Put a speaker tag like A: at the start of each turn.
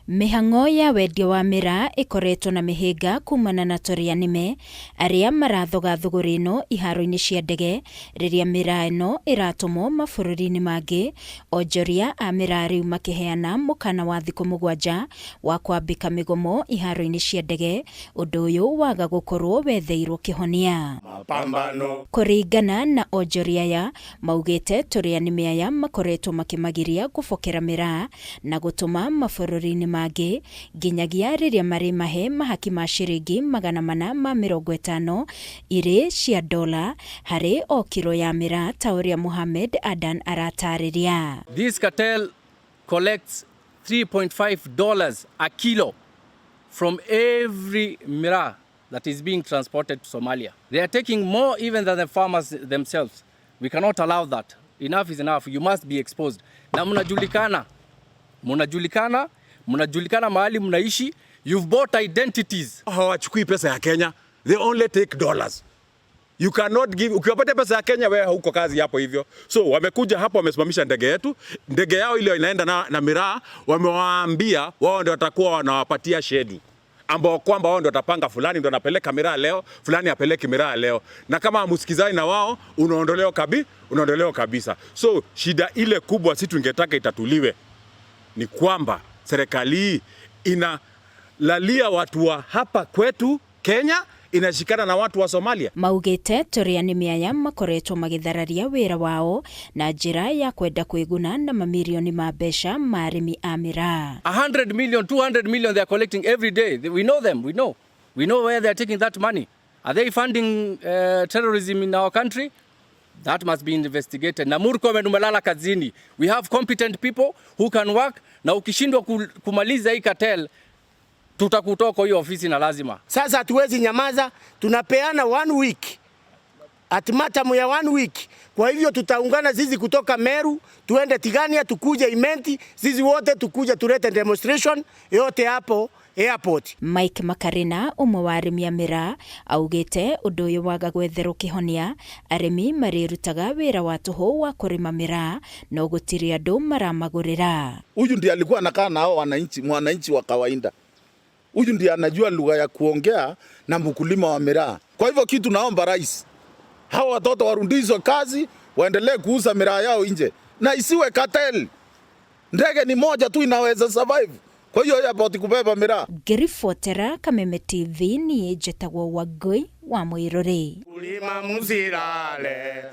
A: Mihang'o ya wendia wa MIRAA ikoretwo na mihinga kumana na TURIA NIME aria marathoga thuguri ino iharo-ini cia ndege riria MIRAA ino iratumwo mabũrũri-inĩ mangĩ. Onjoria a MIRAA riu makiheana mukana wa thiku 7 wa kwambika migomo iharo-ini cia ndege, undu uyu waga gukorwo wetheirwo kihonia. Kuringana na Onjoria ya maugite TURIA NIME aya makoretwo makimagiria kubokera MIRAA na gutuma mabũrũri-inĩ mangĩ nginyagia riria mari mahe mahaki ma ciringi 450 iri cia dola hari o kilo ya MIRAA, ta uria Mohamed Adan aratariria.
B: This cartel collects $3.5 a kilo from every MIRAA that is being transported to Somalia. They are taking more even than the farmers themselves. We cannot allow that. Enough is enough. You must be exposed. Na mnajulikana mahali mnaishi. You've bought identities.
C: Hawachukui pesa ya Kenya. They only take dollars. You cannot give. Ukiwapata pesa ya Kenya wewe hauko kazi hapo hivyo. So wamekuja hapo, wamesimamisha ndege yetu. Ndege yao ile inaenda na MIRAA, wamewaambia wao ndio watakuwa wanawapatia schedule, ambao kwamba wao ndio watapanga fulani ndio anapeleka MIRAA leo, fulani apeleke MIRAA leo. Na kama hamsikizani na wao unaondolewa kabisa. So shida ile kubwa sisi tungetaka itatuliwe ni kwamba serikali inalalia watu wa hapa kwetu Kenya, inashikana na watu wa Somalia.
A: Maugite TURIA NIME aya makoretwo magithararia wira wao na njira ya kwenda kwiguna na mamilioni ma mbeca ma arimi a MIRAA.
B: 100 million, 200 million they are collecting every day. We know them, we know where they are taking that money. Are they funding terrorism in our country? That must be investigated. Na Murkomen umelala kazini. We have competent people who can work, na ukishindwa kumaliza hii cartel tutakutoka hiyo ofisi na lazima.
D: Sasa hatuwezi nyamaza, tunapeana 1 week. Ultimatum ya 1 week. Kwa hivyo tutaungana sisi kutoka Meru, tuende Tigania, tukuje Imenti, sisi wote tukuje tulete demonstration yote hapo airport.
A: Mike Makarina umwe wa arimi a MIRAA augite undu uyu waga gwetherwo kihonia, arimi marirutaga wira wa tuhu wa kurima MIRAA no gutiri andu maramagurira.
E: Huyu ndiye alikuwa anakaa nao mwananchi wa kawaida. Huyu ndiye anajua lugha ya kuongea na mkulima wa MIRAA. Kwa hivyo kitu naomba rais, hawa watoto warudishwe kazi, waendelee kuuza MIRAA yao nje na isiwe cartel. Ndege ni moja tu inaweza survive. Kwa hiyo airport kubeba MIRAA.
A: Ngiribotera Kameme TV ni jetagwo Wagoi wa Mwiruri.
D: Ulima muzirale.